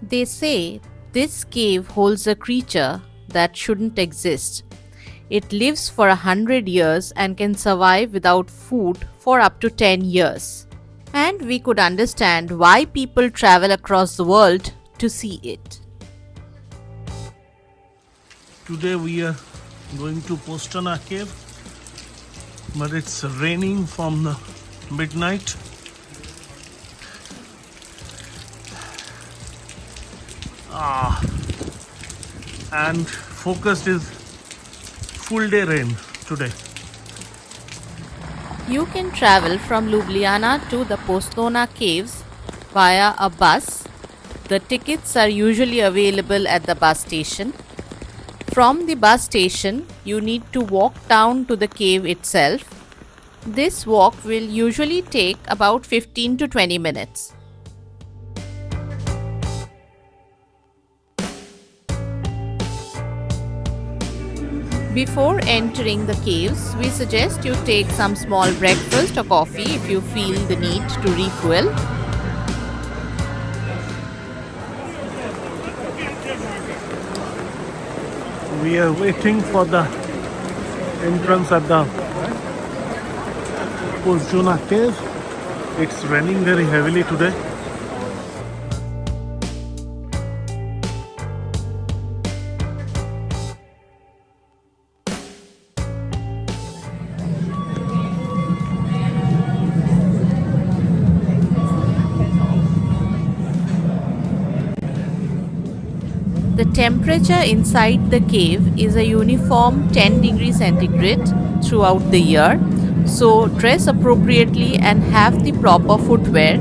They say this cave holds a creature that shouldn't exist. It lives for 100 years and can survive without food for up to 10 years. And we could understand why people travel across the world to see it. Today we are going to Postojna Cave, but it's raining from the midnight. And focused is full day rain today. You can travel from Ljubljana to the Postojna Caves via a bus. The tickets are usually available at the bus station. From the bus station, you need to walk down to the cave itself. This walk will usually take about 15 to 20 minutes. Before entering the caves, we suggest you take some small breakfast or coffee if you feel the need to refuel. We are waiting for the entrance at the Postojna Cave. It's raining very heavily today. The temperature inside the cave is a uniform 10 degrees centigrade throughout the year, so dress appropriately and have the proper footwear,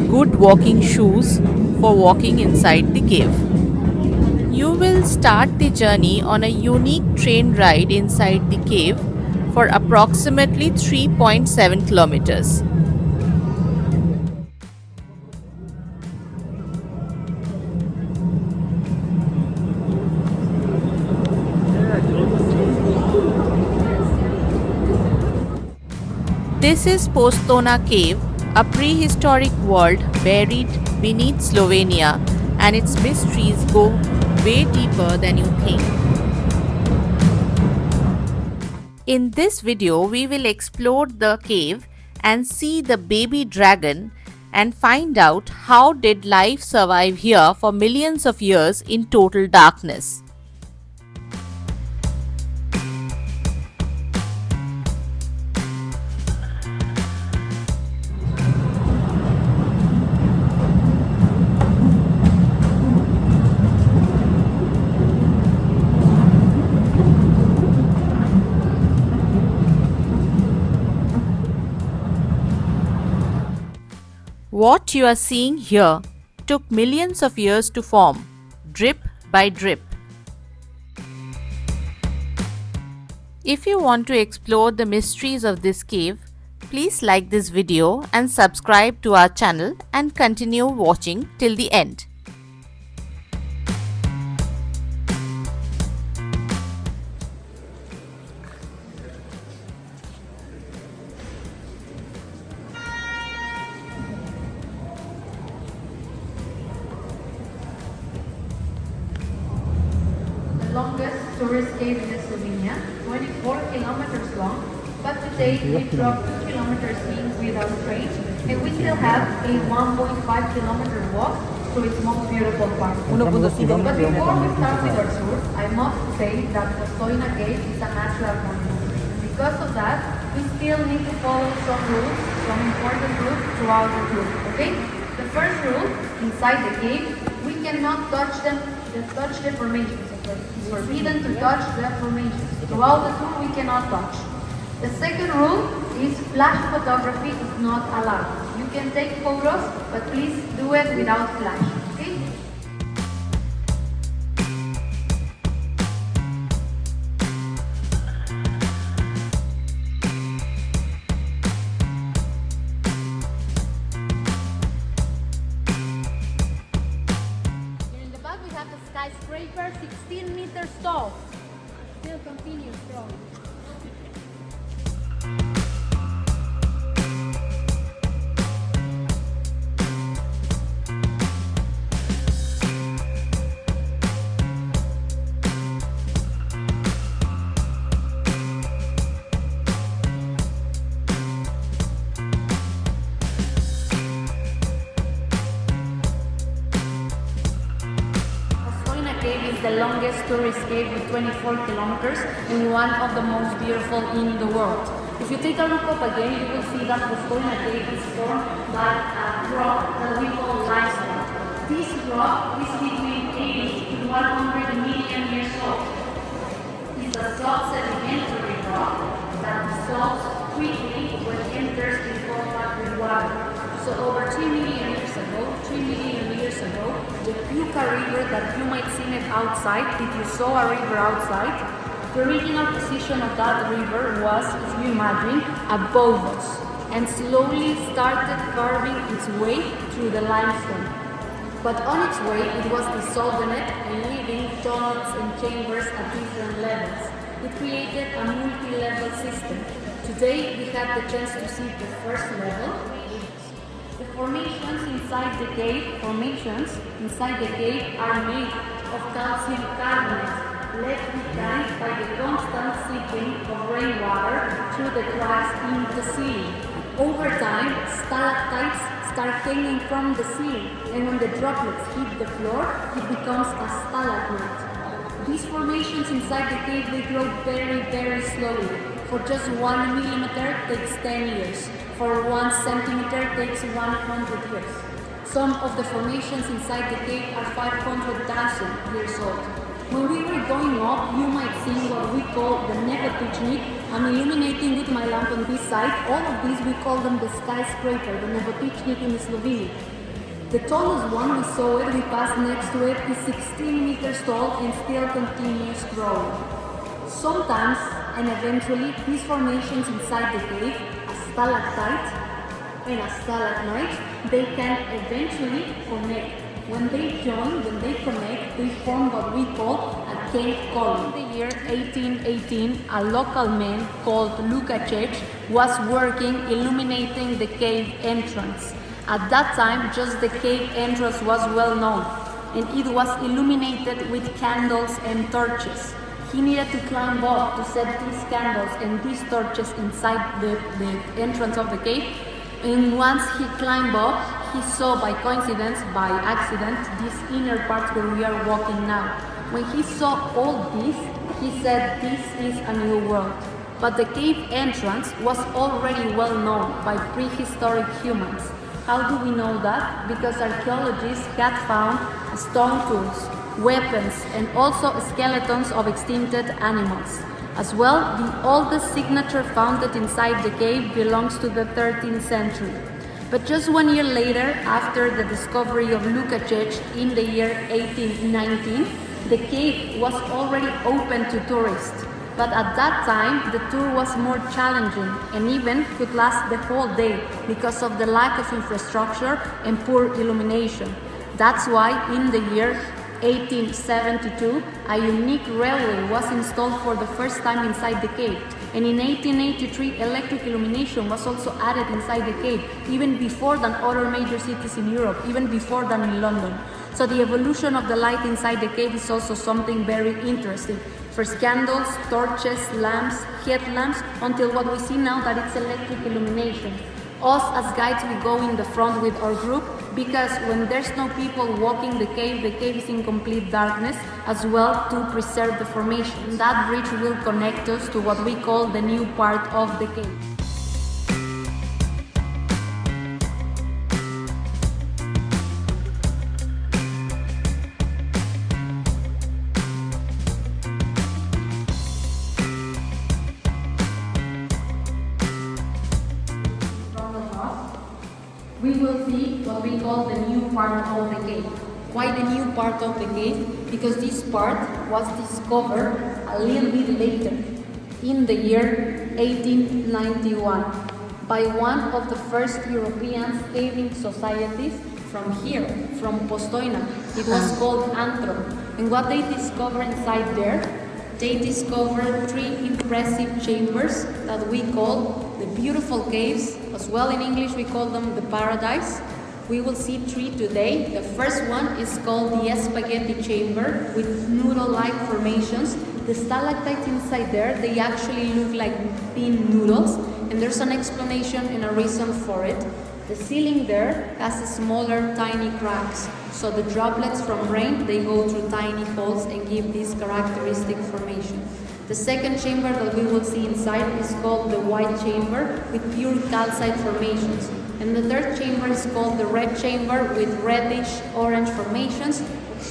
good walking shoes for walking inside the cave. You will start the journey on a unique train ride inside the cave for approximately 3.7 kilometers. This is Postojna Cave, a prehistoric world buried beneath Slovenia, and its mysteries go way deeper than you think. In this video, we will explore the cave and see the baby dragon and find out how did life survive here for millions of years in total darkness. What you are seeing here took millions of years to form, drip by drip. If you want to explore the mysteries of this cave, please like this video and subscribe to our channel and continue watching till the end. Longest tourist cave in Slovenia, 24 kilometers long, but today we drove 2 kilometers in without train, and we still have a 1.5 kilometer walk to its most beautiful part. But before we start with our tour, I must say that Postojna Cave is a natural monument. Because of that, we still need to follow some rules, some important rules throughout the tour, okay? The first rule, inside the cave, we cannot touch the formations. It's forbidden to touch the formations. Throughout the tour, we cannot touch. The second rule is flash photography is not allowed. You can take photos, but please do it without flash. Okay? Skyscraper 16 meters tall. Still continues strong. the longest tourist cave with 24 kilometers and one of the most beautiful in the world. If you take a look up again, you will see that Postojna Cave is formed by a rock that we call limestone. This rock is between 80 to 100 million years old. It's a soft sedimentary rock that dissolves quickly when it enters in contact with water. So over 3 million years ago, the Puka River that you might see it outside, if you saw a river outside, the original position of that river was, if you imagine, above us, and slowly started carving its way through the limestone. But on its way, it was dissolving it and leaving tunnels and chambers at different levels. It created a multi-level system. Today, we have the chance to see the first level. The formations inside the cave are made of calcium carbonate, left behind by the constant seeping of rainwater through the cracks in the ceiling. Over time, stalactites start hanging from the ceiling, and when the droplets hit the floor, it becomes a stalagmite. These formations inside the cave, they grow very, very slowly. For just 1 millimeter takes 10 years. For 1 centimeter takes 100 years. Some of the formations inside the cave are 500,000 years old. When we were going up, you might see what we call the Nevotichnik. I'm illuminating with my lamp on this side. All of these, we call them the skyscraper, the Nevotichnik in Slovenia. The tallest one, we saw it, we passed next to it, is 16 meters tall and still continues growing. Sometimes, and eventually, these formations inside the cave, a stalactite and a stalagmite, they can eventually connect. When they join, when they connect, they form what we call a cave column. In the year 1818, a local man called Lukacic was working illuminating the cave entrance. At that time, just the cave entrance was well known, and it was illuminated with candles and torches. He needed to climb up to set these candles and these torches inside the entrance of the cave. And once he climbed up, he saw by coincidence, by accident, this inner part where we are walking now. When he saw all this, he said, "This is a new world." But the cave entrance was already well known by prehistoric humans. How do we know that? Because archaeologists had found stone tools, weapons, and also skeletons of extincted animals. As well, the oldest signature found inside the cave belongs to the 13th century. But just 1 year later, after the discovery of Lukacic in the year 1819, the cave was already open to tourists. But at that time, the tour was more challenging and even could last the whole day because of the lack of infrastructure and poor illumination. That's why in the year 1872, a unique railway was installed for the first time inside the cave. And in 1883, electric illumination was also added inside the cave, even before than other major cities in Europe, even before than in London. So the evolution of the light inside the cave is also something very interesting. First candles, torches, lamps, headlamps, until what we see now that it's electric illumination. Us as guides, we go in the front with our group because when there's no people walking the cave is in complete darkness, as well to preserve the formation. That bridge will connect us to what we call the new part of the cave. We will see what we call the new part of the cave. Why the new part of the cave? Because this part was discovered a little bit later, in the year 1891, by one of the first European caving societies from here, from Postojna. It was called Antro. And what they discovered inside there, they discovered 3 impressive chambers that we call the beautiful caves. As well, in English we call them the paradise. We will see 3 today. The first one is called the spaghetti chamber with noodle-like formations. The stalactites inside there, they actually look like thin noodles, and there's an explanation and a reason for it. The ceiling there has smaller tiny cracks, so the droplets from rain, they go through tiny holes and give this characteristic formation. The second chamber that we will see inside is called the white chamber with pure calcite formations. And the third chamber is called the red chamber with reddish orange formations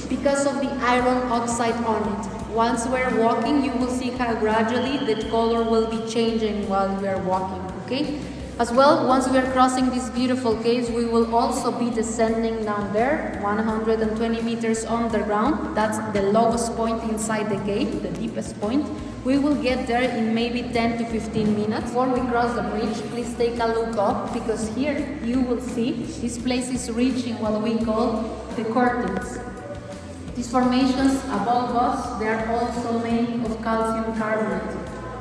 because of the iron oxide on it. Once we're walking, you will see how gradually the color will be changing while we are walking, okay? As well, once we are crossing these beautiful caves, we will also be descending down there, 120 meters underground. That's the lowest point inside the cave, the deepest point. We will get there in maybe 10 to 15 minutes. Before we cross the bridge, please take a look up, because here you will see this place is reaching what we call the curtains. These formations above us, they are also made of calcium carbonate,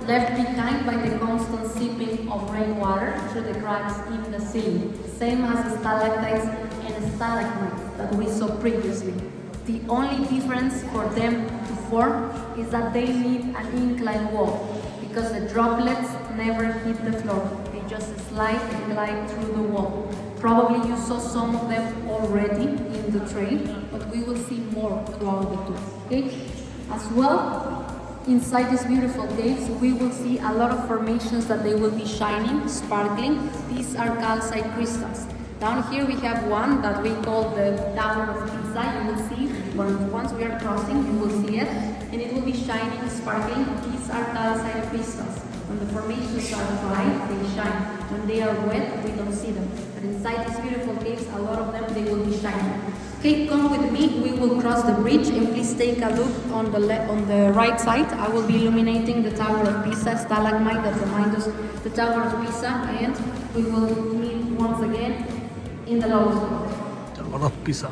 left behind by the constant seeping of rainwater through the cracks in the ceiling, same as stalactites and stalagmites that we saw previously. The only difference for them to form is that they need an incline wall, because the droplets never hit the floor. They just slide and glide through the wall. Probably you saw some of them already in the train, but we will see more throughout the tour, okay? As well, inside these beautiful caves, we will see a lot of formations that they will be shining, sparkling. These are calcite crystals. Down here we have one that we call the Tower of Pisa. You will see, once we are crossing, you will see it, and it will be shining, sparkling. These are calcite crystals. When the formations are dry, they shine. When they are wet, we don't see them. But inside these beautiful caves, a lot of them, they will be shining. Okay, come with me. We will cross the bridge, and please take a look on the right side. I will be illuminating the Tower of Pisa, stalagmite that reminds us the Tower of Pisa, and we will meet once again in the lowest point. Tower of Pisa.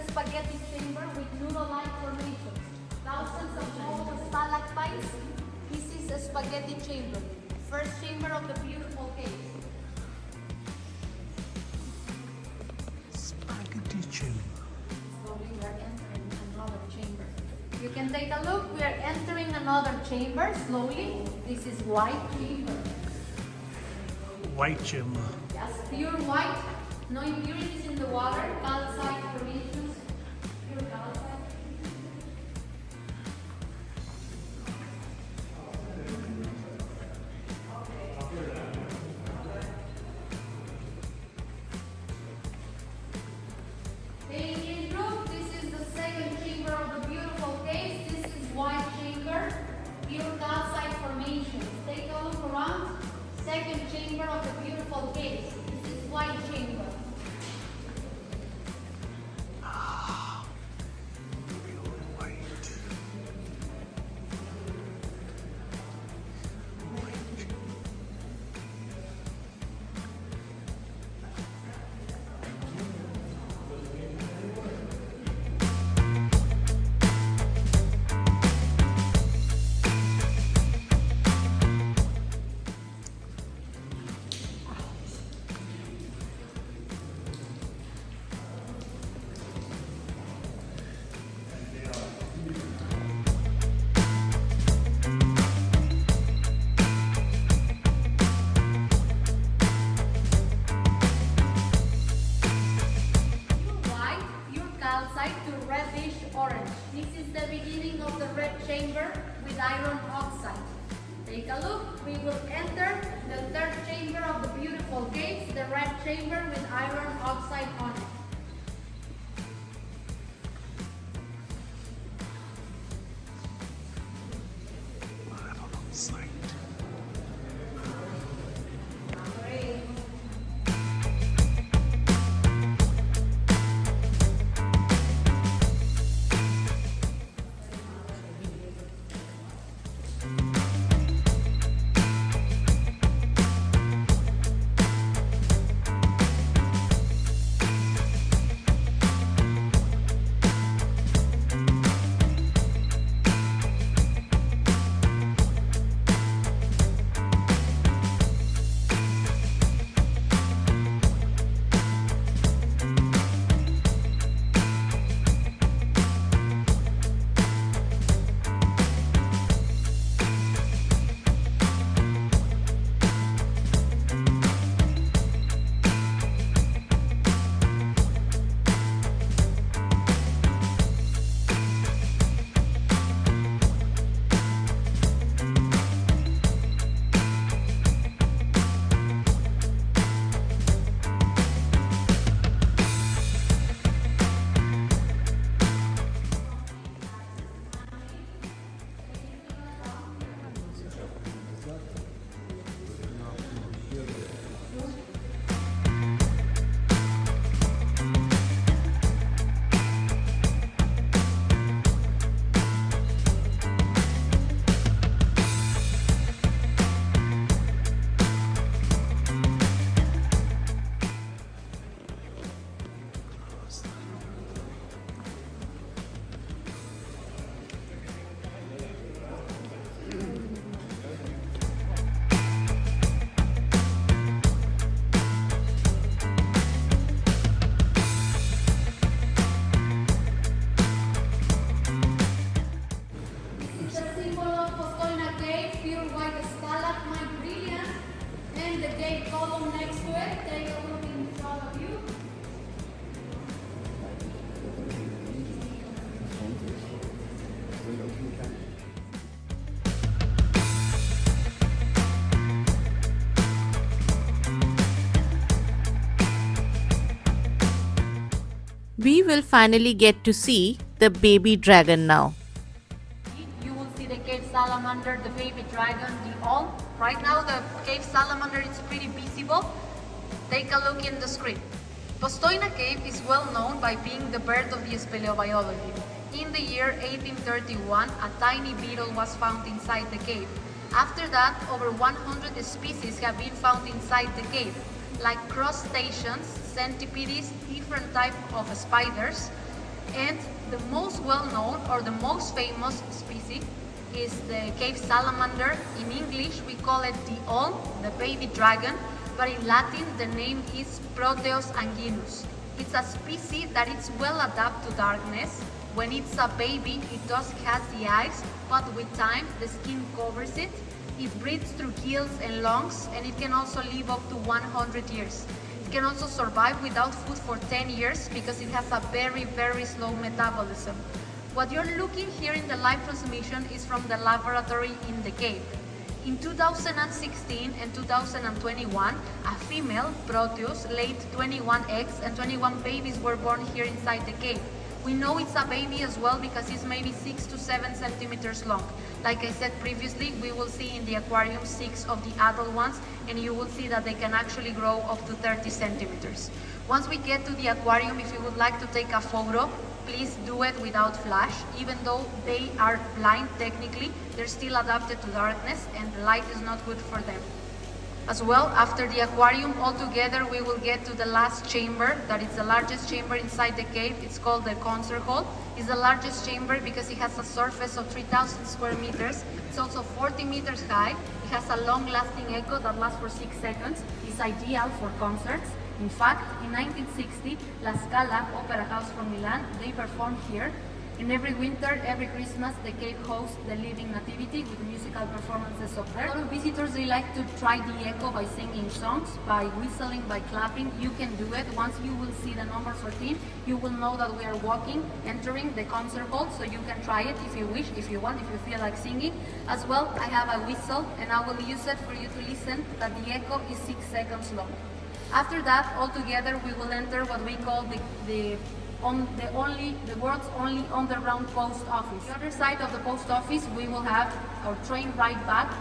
Spaghetti chamber with noodle-like formations. Thousands of small stalactites. This is a spaghetti chamber. First chamber of the beautiful cave. Spaghetti chamber. Slowly we are entering another chamber. You can take a look. We are entering another chamber slowly. This is white chamber. White chamber. Yes, pure white. No impurities in the water. Calcite formations. Pure calcite. Taking group, this is the second chamber of the beautiful caves. This is white chamber. Pure calcite formations. Take a look around. Second chamber of the beautiful caves. This is white chamber. To reddish orange. This is the beginning of the red chamber with iron oxide. Take a look. We will enter the third chamber of the beautiful caves, the red chamber with iron oxide on it. the gate column next to it. Take a look in front of you. We will finally get to see the baby dragon now. You will see the cave salamander, the baby dragon, the all. Right now the cave salamander is pretty visible. Take a look in the screen. Postojna Cave is well known by being the birth of the speleobiology. In the year 1831, a tiny beetle was found inside the cave. After that, over 100 species have been found inside the cave, like crustaceans, centipedes, different types of spiders, and the most well-known or the most famous species is the cave salamander. In English, we call it the olm, the baby dragon, but in Latin, the name is Proteus anguinus. It's a species that is well adapted to darkness. When it's a baby, it does has the eyes, but with time, the skin covers it. It breathes through gills and lungs, and it can also live up to 100 years. It can also survive without food for 10 years because it has a very, very slow metabolism. What you're looking here in the live transmission is from the laboratory in the cave. In 2016 and 2021, a female Proteus laid 21 eggs and 21 babies were born here inside the cave. We know it's a baby as well because it's maybe 6 to 7 centimeters long. Like I said previously, we will see in the aquarium 6 of the adult ones, and you will see that they can actually grow up to 30 centimeters. Once we get to the aquarium, if you would like to take a photo, please do it without flash. Even though they are blind technically, they're still adapted to darkness and the light is not good for them. As well, after the aquarium, altogether we will get to the last chamber, that is the largest chamber inside the cave. It's called the concert hall. It's the largest chamber because it has a surface of 3,000 square meters. It's also 40 meters high. It has a long-lasting echo that lasts for 6 seconds. It's ideal for concerts. In fact, in 1960, La Scala Opera House from Milan, they performed here. And every winter, every Christmas, the cave hosts the Living Nativity with musical performances up there. A lot of visitors, they like to try the echo by singing songs, by whistling, by clapping. You can do it. Once you will see the number 14, you will know that we are entering the concert hall, so you can try it if you wish, if you want, if you feel like singing. As well, I have a whistle, and I will use it for you to listen, that the echo is 6 seconds long. After that, altogether, we will enter what we call the world's only underground post office. The other side of the post office, we will have our train ride back.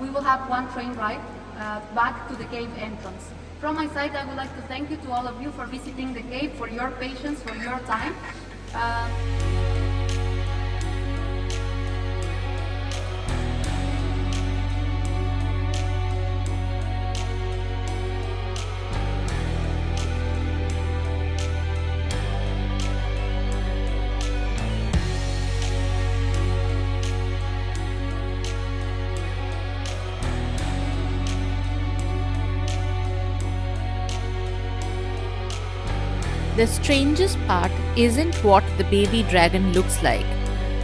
We will have one train ride back to the cave entrance. From my side, I would like to thank you to all of you for visiting the cave, for your patience, for your time. The strangest part isn't what the baby dragon looks like,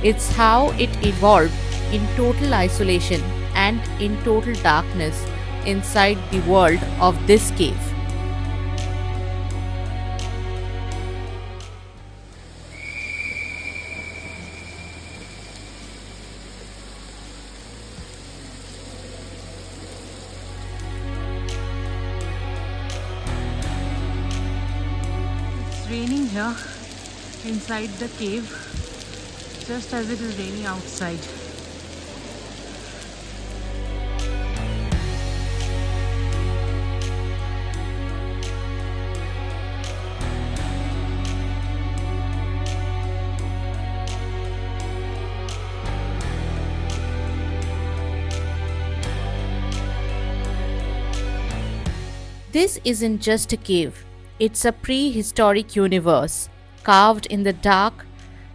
it's how it evolved in total isolation and in total darkness inside the world of this cave. Raining here inside the cave just as it is raining outside. This isn't just a cave. It's a prehistoric universe, carved in the dark,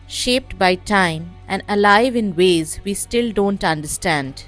shaped by time, and alive in ways we still don't understand.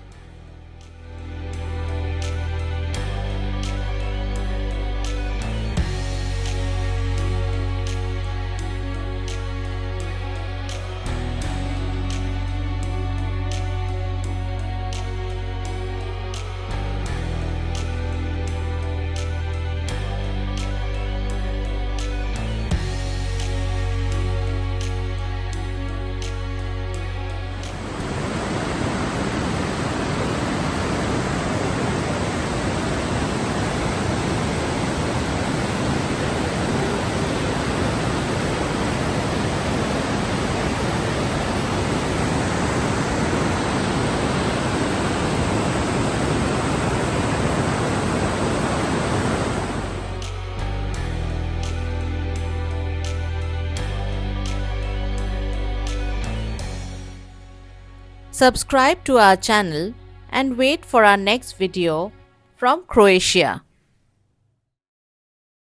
Subscribe to our channel and wait for our next video from Croatia.